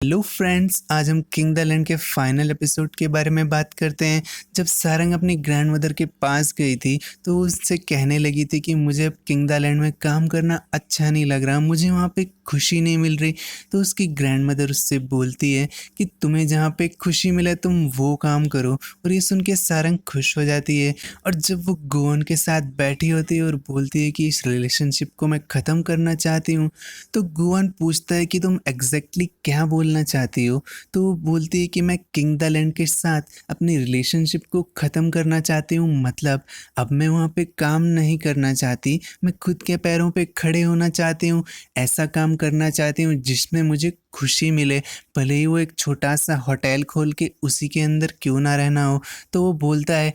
Hello friends, आज हम king the land के फाइनल एपिसोड के बारे में बात करते हैं। जब सारंग अपनी ग्रैंडमदर के पास गई थी तो वो उससे कहने लगी थी कि मुझे अब किंग द लैंड में काम करना अच्छा नहीं लग रहा, मुझे वहाँ पे खुशी नहीं मिल रही। तो उसकी ग्रैंडमदर उससे बोलती है कि तुम्हें जहाँ पे खुशी मिले तुम वो काम करो। और ये सुन के सारंग खुश हो जाती है। और जब वो गोवन के साथ बैठी होती है और बोलती है कि इस रिलेशनशिप को मैं ख़त्म करना चाहती हूँ, तो गुआन पूछता है कि तुम एग्जैक्टली क्या बोलना चाहती हो। तो वो बोलती है कि मैं किंग द लैंड के साथ अपनी रिलेशनशिप को ख़त्म करना चाहती हूँ, मतलब अब मैं वहाँ पे काम नहीं करना चाहती, मैं खुद के पैरों पे खड़े होना चाहती हूँ। ऐसा काम करना चाहती हूँ जिसमें मुझे खुशी मिले, भले ही वो एक छोटा सा होटल खोल के उसी के अंदर क्यों ना रहना हो। तो वो बोलता है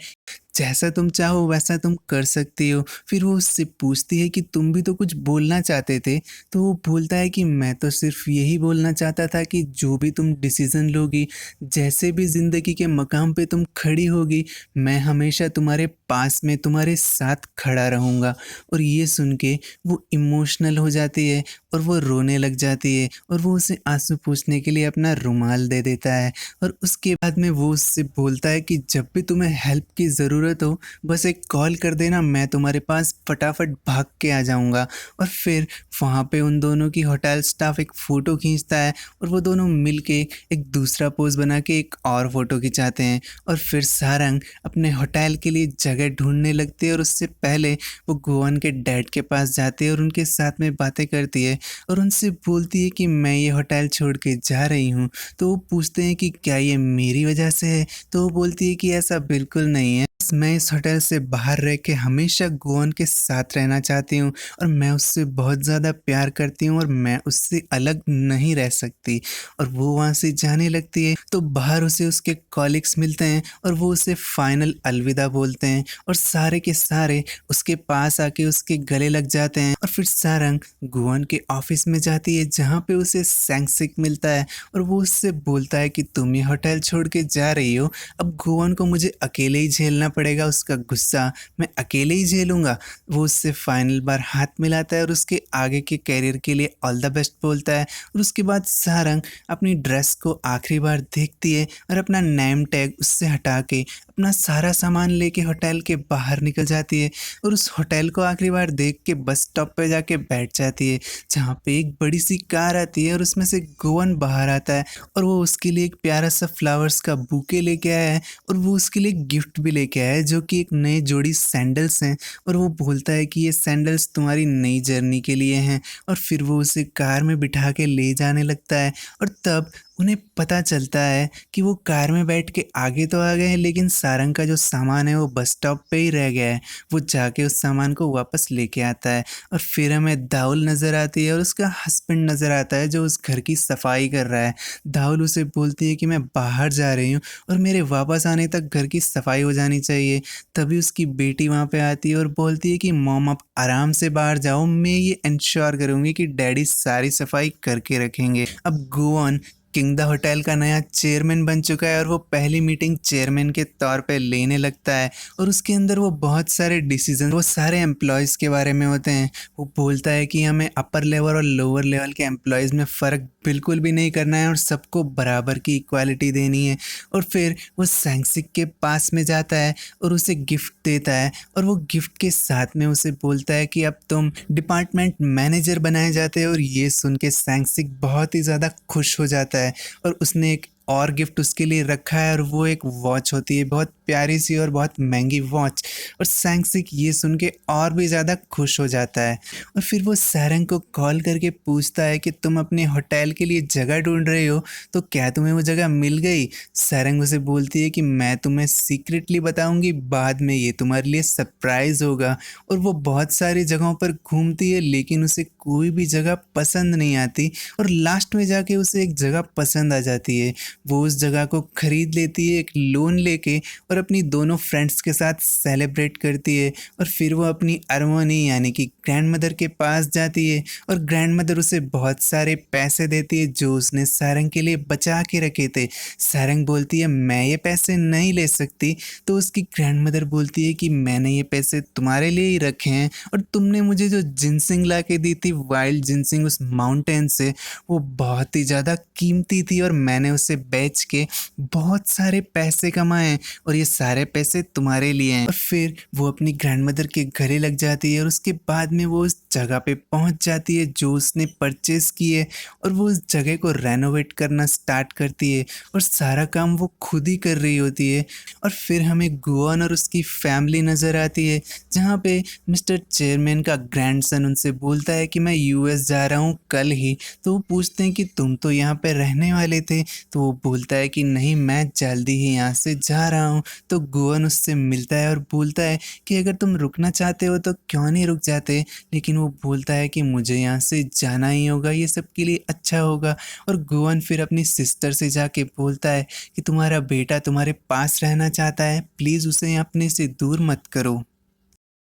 जैसा तुम चाहो वैसा तुम कर सकती हो। फिर वो उससे पूछती है कि तुम भी तो कुछ बोलना चाहते थे। तो वो बोलता है कि मैं तो सिर्फ यही बोलना चाहता था कि जो भी तुम डिसीज़न लोगी, जैसे भी ज़िंदगी के मकाम पे तुम खड़ी होगी, मैं हमेशा तुम्हारे पास में तुम्हारे साथ खड़ा रहूँगा। और ये सुन के वो इमोशनल हो जाती है और वो रोने लग जाती है और वो उसे आंसू पोंछने के लिए अपना रुमाल दे देता है। और उसके बाद में वो उससे बोलता है कि जब भी तुम्हें हेल्प की ज़रूरत हो बस एक कॉल कर देना, मैं तुम्हारे पास फटाफट भाग के आ जाऊँगा। और फिर वहाँ पे उन दोनों की होटल स्टाफ एक फ़ोटो खींचता है और वो दोनों मिल के एक दूसरा पोज़ बना के एक और फ़ोटो खिंचाते हैं। और फिर सारंग अपने होटल के लिए जगह ढूंढने लगती है और उससे पहले वो गोवन के डैड के पास जाती है और उनके साथ में बातें करती है और उनसे बोलती है कि मैं ये होटल छोड़ के जा रही हूँ। तो वो पूछते हैं कि क्या ये मेरी वजह से है। तो वो बोलती है कि ऐसा बिल्कुल नहीं है, मैं इस होटल से बाहर रह के हमेशा गोवन के साथ रहना चाहती हूँ और मैं उससे बहुत ज़्यादा प्यार करती हूँ और मैं उससे अलग नहीं रह सकती। और वो वहाँ से जाने लगती है तो बाहर उसे उसके कॉलिग्स मिलते हैं और वो उसे फाइनल अलविदा बोलते हैं और सारे के सारे उसके पास आके उसके गले लग जाते हैं। और फिर सारंग गोवन के ऑफिस में जाती है जहाँ पे उसे सैंक्सिक मिलता है और वो उससे बोलता है कि तुम ये होटल छोड़ के जा रही हो, अब गोवन को मुझे अकेले ही झेलना पड़ेगा, उसका गुस्सा मैं अकेले ही झेलूंगा। वो उससे फाइनल बार हाथ मिलाता है और उसके आगे के कैरियर के लिए ऑल द बेस्ट बोलता है। और उसके बाद सारंग अपनी ड्रेस को आखिरी बार देखती है और अपना नेम टैग उससे हटा के अपना सारा सामान लेके होटल के बाहर निकल जाती है और उस होटल को आखिरी बार देख के बस स्टॉप पे जाके बैठ जाती है जहाँ पे एक बड़ी सी कार आती है और उसमें से गोवन बाहर आता है और वो उसके लिए एक प्यारा सा फ्लावर्स का बुके लेके आया है और वो उसके लिए गिफ्ट भी लेके आया है जो कि एक नई जोड़ी सैंडल्स हैं। और वो बोलता है कि ये सैंडल्स तुम्हारी नई जर्नी के लिए हैं। और फिर वो उसे कार में बिठा के ले जाने लगता है और तब उन्हें पता चलता है कि वो कार में बैठ के आगे तो आ गए हैं लेकिन सारंग का जो सामान है वो बस स्टॉप पे ही रह गया है। वो जाके उस सामान को वापस लेके आता है और फिर हमें दाऊल नज़र आती है और उसका हस्बैंड नज़र आता है जो उस घर की सफाई कर रहा है। दाऊल उसे बोलती है कि मैं बाहर जा रही हूँ और मेरे वापस आने तक घर की सफाई हो जानी चाहिए। तभी उसकी बेटी वहाँ पे आती है और बोलती है कि मॉम आप आराम से बाहर जाओ, मैं ये इंश्योर करूँगी कि डैडी सारी सफाई करके रखेंगे। अब गोवन किंग द होटल का नया चेयरमैन बन चुका है और वो पहली मीटिंग चेयरमैन के तौर पे लेने लगता है और उसके अंदर वो बहुत सारे डिसीजन वो सारे एम्प्लॉयज़ के बारे में होते हैं। वो बोलता है कि हमें अपर लेवल और लोअर लेवल के एम्प्लॉयज़ में फ़र्क बिल्कुल भी नहीं करना है और सबको बराबर की इक्वालिटी देनी है। और फिर वो सैंक्सिक के पास में जाता है और उसे गिफ्ट देता है और वो गिफ्ट के साथ में उसे बोलता है कि अब तुम डिपार्टमेंट मैनेजर बनाए जाते हो। और ये सुन के सैंक्सिक बहुत ही ज़्यादा खुश हो जाता है और उसने एक और गिफ्ट उसके लिए रखा है और वो एक वॉच होती है, बहुत प्यारी सी और बहुत महंगी वॉच। और सैंक्सिक ये सुन के और भी ज़्यादा खुश हो जाता है और फिर वो सारंग को कॉल करके पूछता है कि तुम अपने होटल के लिए जगह ढूंढ रहे हो, तो क्या तुम्हें वो जगह मिल गई। सारंग उसे बोलती है कि मैं तुम्हें सीक्रेटली बताऊंगी, बाद में ये तुम्हारे लिए सरप्राइज होगा। और वो बहुत सारी जगहों पर घूमती है लेकिन उसे कोई भी जगह पसंद नहीं आती और लास्ट में जाके उसे एक जगह पसंद आ जाती है। वो उस जगह को खरीद लेती है एक लोन लेके और और अपनी दोनों फ्रेंड्स के साथ सेलिब्रेट करती है। और फिर वो अपनी अरमोनी यानी कि ग्रैंड मदर के पास जाती है और ग्रैंड मदर उसे बहुत सारे पैसे देती है जो उसने सारंग के लिए बचा के रखे थे। सारंग बोलती है मैं ये पैसे नहीं ले सकती, तो उसकी ग्रैंड मदर बोलती है कि मैंने ये पैसे तुम्हारे लिए ही रखे हैं और तुमने मुझे जो जिनसिंग ला के दी थी, वाइल्ड जिनसिंग उस माउंटेन से, वो बहुत ही ज़्यादा कीमती थी और मैंने उसे बेच के बहुत सारे पैसे कमाए और ये सारे पैसे तुम्हारे लिए हैं। और फिर वो अपनी ग्रैंडमदर के गले लग जाती है और उसके बाद में वो उस जगह पे पहुंच जाती है जो उसने परचेस की है और वो उस जगह को रेनोवेट करना स्टार्ट करती है और सारा काम वो खुद ही कर रही होती है। और फिर हमें गुआन और उसकी फैमिली नज़र आती है जहाँ पे मिस्टर चेयरमैन का ग्रैंडसन उनसे बोलता है कि मैं यूएस जा रहा हूँ कल ही। तो वो पूछते हैं कि तुम तो यहाँ पे रहने वाले थे, तो वो बोलता है कि नहीं मैं जल्दी ही यहाँ से जा रहा हूँ। तो गुआन उससे मिलता है और बोलता है कि अगर तुम रुकना चाहते हो तो क्यों नहीं रुक जाते, लेकिन वो बोलता है कि मुझे यहाँ से जाना ही होगा, ये सबके लिए अच्छा होगा। और गुआन फिर अपनी सिस्टर से जाके बोलता है कि तुम्हारा बेटा तुम्हारे पास रहना चाहता है, प्लीज़ उसे अपने से दूर मत करो।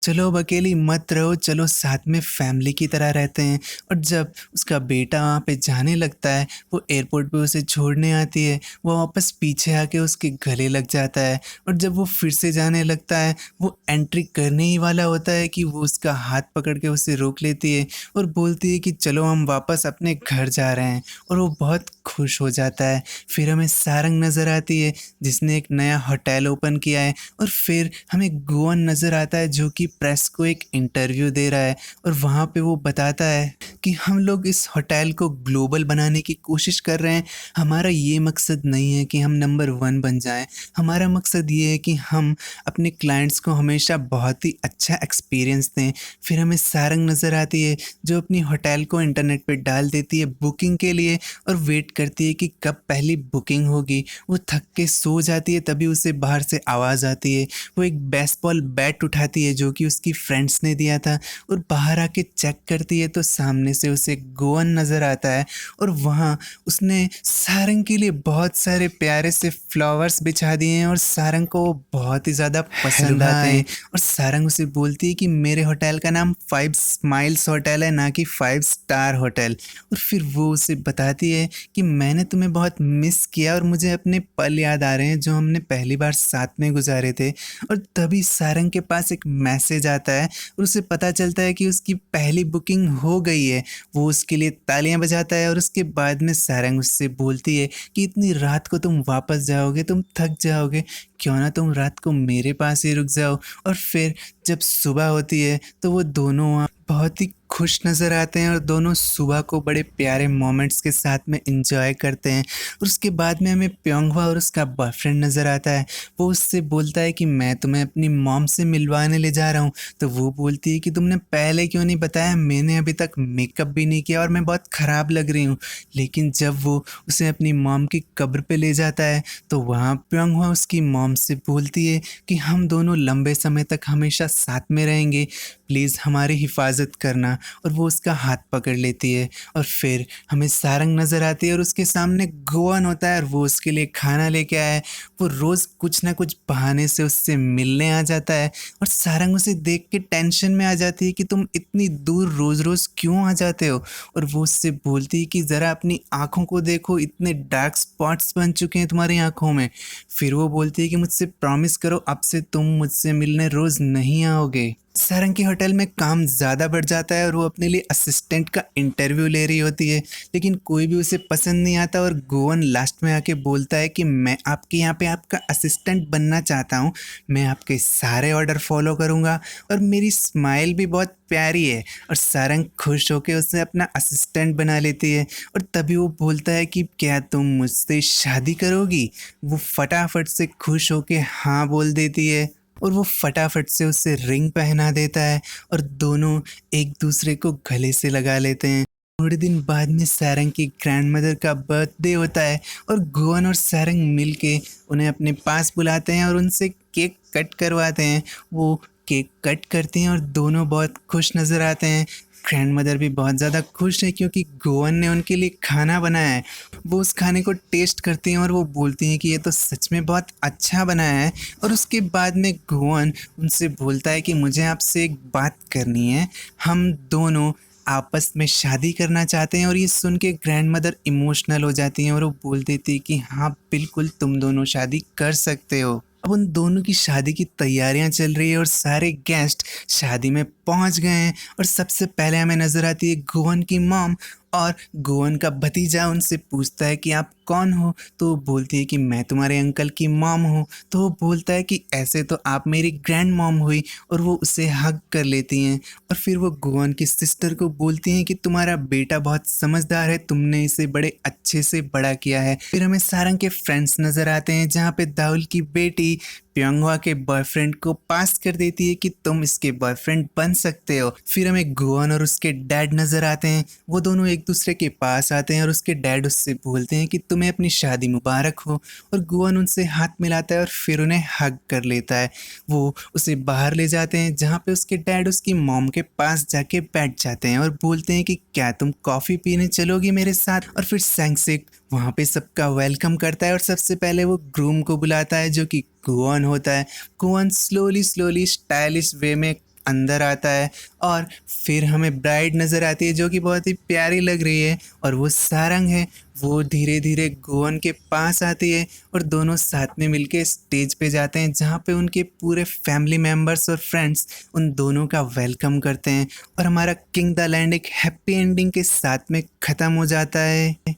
चलो अब अकेली मत रहो, चलो साथ में फैमिली की तरह रहते हैं। और जब उसका बेटा वहाँ पे जाने लगता है, वो एयरपोर्ट पे उसे छोड़ने आती है, वो वापस पीछे आके उसके गले लग जाता है। और जब वो फिर से जाने लगता है, वो एंट्री करने ही वाला होता है कि वो उसका हाथ पकड़ के उसे रोक लेती है और बोलती है कि चलो हम वापस अपने घर जा रहे हैं। और वो बहुत खुश हो जाता है। फिर हमें सारंग नज़र आती है जिसने एक नया होटल ओपन किया है। और फिर हमें गोवन नज़र आता है जो कि प्रेस को एक इंटरव्यू दे रहा है और वहाँ पे वो बताता है कि हम लोग इस होटल को ग्लोबल बनाने की कोशिश कर रहे हैं। हमारा ये मकसद नहीं है कि हम नंबर 1 बन जाएं, हमारा मकसद ये है कि हम अपने क्लाइंट्स को हमेशा बहुत ही अच्छा एक्सपीरियंस दें। फिर हमें सारंग नज़र आती है जो अपनी होटल को इंटरनेट पे डाल देती है बुकिंग के लिए और वेट करती है कि कब पहली बुकिंग होगी। वो थक के सो जाती है, तभी उसे बाहर से आवाज़ आती है। वो एक बेसबॉल बैट उठाती है जो कि उसकी फ्रेंड्स ने दिया था और बाहर आके चेक करती है तो सामने से उसे गोवन नज़र आता है और वहाँ उसने सारंग के लिए बहुत सारे प्यारे से फ्लावर्स बिछा दिए हैं और सारंग को वो बहुत ही ज़्यादा पसंद आते हैं। और सारंग उसे बोलती है कि मेरे होटल का नाम 5 स्माइल्स होटल है, ना कि 5 स्टार होटल। और फिर वो उसे बताती है कि मैंने तुम्हें बहुत मिस किया और मुझे अपने पल याद आ रहे हैं जो हमने पहली बार साथ में गुजारे थे। और तभी सारंग के पास एक मैसेज आता है और उसे पता चलता है कि उसकी पहली बुकिंग हो गई है। वो उसके लिए तालियां बजाता है और उसके बाद में सारंग उससे बोलती है कि इतनी रात को तुम वापस जाओगे, तुम थक जाओगे, क्यों ना तुम रात को मेरे पास ही रुक जाओ। और फिर जब सुबह होती है तो वो दोनों वहाँ बहुत ही खुश नज़र आते हैं और दोनों सुबह को बड़े प्यारे मोमेंट्स के साथ में एंजॉय करते हैं। और उसके बाद में हमें प्योंगवा और उसका बॉयफ्रेंड नज़र आता है। वो उससे बोलता है कि मैं तुम्हें अपनी मॉम से मिलवाने ले जा रहा हूँ। तो वो बोलती है कि तुमने पहले क्यों नहीं बताया, मैंने अभी तक मेकअप भी नहीं किया और मैं बहुत ख़राब लग रही हूँ। लेकिन जब वो उसे अपनी मॉम की कब्र पे ले जाता है तो वहाँ प्योंगवा उसकी मॉम से बोलती है कि हम दोनों लंबे समय तक हमेशा साथ में रहेंगे, प्लीज़ हमारी हिफाजत करना। और वो उसका हाथ पकड़ लेती है। और फिर हमें सारंग नज़र आती है और उसके सामने गोवन होता है और वो उसके लिए खाना लेके आया है। वो रोज़ कुछ ना कुछ बहाने से उससे मिलने आ जाता है और सारंग उसे देख के टेंशन में आ जाती है कि तुम इतनी दूर रोज़ रोज़ क्यों आ जाते हो। और वो उससे बोलती है कि ज़रा अपनी आँखों को देखो, इतने डार्क स्पॉट्स बन चुके हैं तुम्हारी आँखों में। फिर वो बोलती है कि मुझसे प्रॉमिस करो अब से तुम मुझसे मिलने रोज़ नहीं आओगे। सारंग के होटल में काम ज़्यादा बढ़ जाता है और वो अपने लिए असिस्टेंट का इंटरव्यू ले रही होती है, लेकिन कोई भी उसे पसंद नहीं आता। और गोवन लास्ट में आके बोलता है कि मैं आपके यहाँ पे आपका असिस्टेंट बनना चाहता हूँ, मैं आपके सारे ऑर्डर फॉलो करूँगा और मेरी स्माइल भी बहुत प्यारी है। और सारंग खुश होकर उसे अपना असिस्टेंट बना लेती है। और तभी वो बोलता है कि क्या तुम मुझसे शादी करोगी। वो फटाफट से खुश होकर हाँ बोल देती है और वो फटाफट से उसे रिंग पहना देता है और दोनों एक दूसरे को गले से लगा लेते हैं। थोड़े दिन बाद में सारंग की ग्रैंडमदर का बर्थडे होता है और गोवन और सारंग मिलके उन्हें अपने पास बुलाते हैं और उनसे केक कट करवाते हैं। वो केक कट करते हैं और दोनों बहुत खुश नज़र आते हैं। ग्रैंडमदर भी बहुत ज़्यादा खुश है क्योंकि गोवन ने उनके लिए खाना बनाया है। वो उस खाने को टेस्ट करती हैं और वो बोलती हैं कि ये तो सच में बहुत अच्छा बनाया है। और उसके बाद में गोवन उनसे बोलता है कि मुझे आपसे एक बात करनी है। हम दोनों आपस में शादी करना चाहते हैं। और ये सुन के ग्रैंडमदर इमोशनल हो जाती हैं और वो बोल देती है कि हाँ बिल्कुल तुम दोनों शादी कर सकते हो। अब उन दोनों की शादी की तैयारियां चल रही है और सारे गेस्ट शादी में पहुंच गए हैं। और सबसे पहले हमें नजर आती है गोवन की मॉम। और गोवन का भतीजा उनसे पूछता है कि आप कौन हो। तो वो बोलती है कि मैं तुम्हारे अंकल की मॉम हूँ। तो वो बोलता है कि ऐसे तो आप मेरी ग्रैंड मॉम हुई। और वो उसे हग कर लेती हैं। और फिर वो गोवन की सिस्टर को बोलती हैं कि तुम्हारा बेटा बहुत समझदार है, तुमने इसे बड़े अच्छे से बड़ा किया है। फिर हमें सारंग के फ्रेंड्स नज़र आते हैं जहाँ पे दाउल की बेटी प्योंगवा के बॉयफ्रेंड को पास कर देती है कि तुम इसके बॉयफ्रेंड बन सकते हो। फिर हमें गोवन और उसके डैड नज़र आते हैं। वो दोनों एक दूसरे के पास आते हैं और उसके डैड उससे बोलते हैं कि तुम्हें अपनी शादी मुबारक हो। और गोवन उनसे हाथ मिलाता है और फिर उन्हें हग कर लेता है। वो उसे बाहर ले जाते हैं जहाँ पे उसके डैड उसकी मॉम के पास जाके बैठ जाते हैं और बोलते हैं कि क्या तुम कॉफ़ी पीने चलोगी मेरे साथ। और फिर सैंगसिक वहाँ पे सबका वेलकम करता है और सबसे पहले वो ग्रूम को बुलाता है जो कि गोवन होता है। गोवन स्लोली स्लोली स्टाइलिश वे में अंदर आता है। और फिर हमें ब्राइड नज़र आती है जो कि बहुत ही प्यारी लग रही है और वो सारंग है। वो धीरे धीरे गोवन के पास आती है और दोनों साथ में मिलके स्टेज पे जाते हैं जहाँ पे उनके पूरे फैमिली मेम्बर्स और फ्रेंड्स उन दोनों का वेलकम करते हैं। और हमारा किंग द लैंड एक हैप्पी एंडिंग के साथ में ख़त्म हो जाता है।